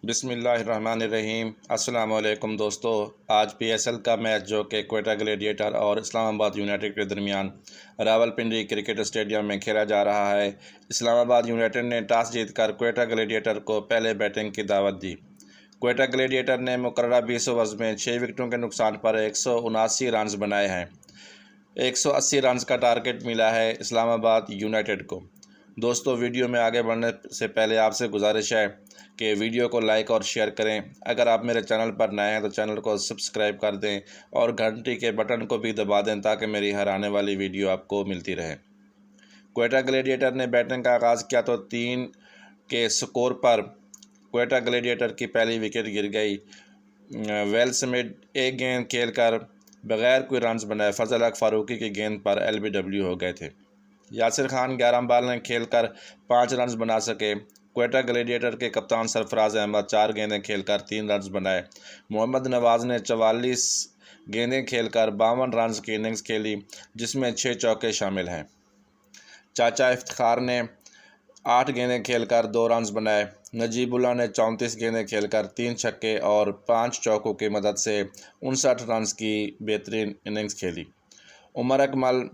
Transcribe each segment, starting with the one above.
بسم اللہ الرحمن الرحیم۔ السلام علیکم دوستو، آج پی ایس ایل کا میچ جو کہ کوئٹہ گلیڈیٹر اور اسلام آباد یونائٹڈ کے درمیان راولپنڈی کرکٹ اسٹیڈیم میں کھیلا جا رہا ہے۔ اسلام آباد یونائٹڈ نے ٹاس جیت کر کوئٹہ گلیڈیٹر کو پہلے بیٹنگ کی دعوت دی۔ کوئٹہ گلیڈیٹر نے مقررہ 20 اوورز میں 6 وکٹوں کے نقصان پر 179 رنز بنائے ہیں۔ 180 رنز کا ٹارگٹ ملا ہے اسلام آباد یونائٹڈ کو۔ دوستو، ویڈیو میں آگے بڑھنے سے پہلے آپ سے گزارش ہے کہ ویڈیو کو لائک اور شیئر کریں۔ اگر آپ میرے چینل پر نئے ہیں تو چینل کو سبسکرائب کر دیں اور گھنٹی کے بٹن کو بھی دبا دیں تاکہ میری ہر آنے والی ویڈیو آپ کو ملتی رہے۔ کوئٹہ گلیڈیٹر نے بیٹنگ کا آغاز کیا تو 3 کے سکور پر کوئٹہ گلیڈیٹر کی پہلی وکٹ گر گئی۔ ویل سمتھ ایک گیند کھیل کر بغیر کوئی رنز بنائے فضل حق فاروقی کی گیند پر LBW ہو گئے تھے۔ یاسر خان 11 بالیں کھیل کر 5 رنز بنا سکے۔ کوئٹہ گلیڈیٹر کے کپتان سرفراز احمد 4 گیندیں کھیل کر 3 رنز بنائے۔ محمد نواز نے 44 گیندیں کھیل کر 52 رنز کی اننگز کھیلی، جس میں 6 چوکے شامل ہیں۔ چاچا افتخار نے 8 گیندیں کھیل کر 2 رنز بنائے۔ نجیب اللہ نے 34 گیندیں کھیل کر 3 چھکے اور 5 چوکوں کی مدد سے 59 رنز کی بہترین اننگز کھیلی۔ عمر اکمل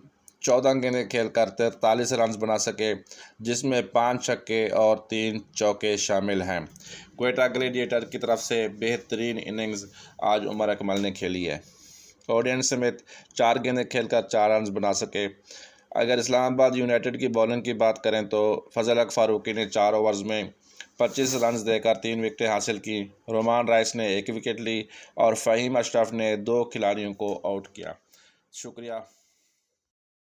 14 گیندیں کھیل کر 43 رنز بنا سکے، جس میں 5 چھکے اور 3 چوکے شامل ہیں۔ کوئٹہ گلیڈیٹر کی طرف سے بہترین اننگز آج عمر اکمل نے کھیلی ہے۔ اوڈین سمتھ 4 گیندیں کھیل کر 4 رنز بنا سکے۔ اگر اسلام آباد یونائٹڈ کی بولنگ کی بات کریں تو فضل حق فاروقی نے 4 اوورز میں 25 رنز دے کر 3 وکٹیں حاصل کی۔ رومان رائس نے 1 وکٹ لی اور فہیم اشرف نے 2 کھلاڑیوں کو آؤٹ کیا۔ شکریہ۔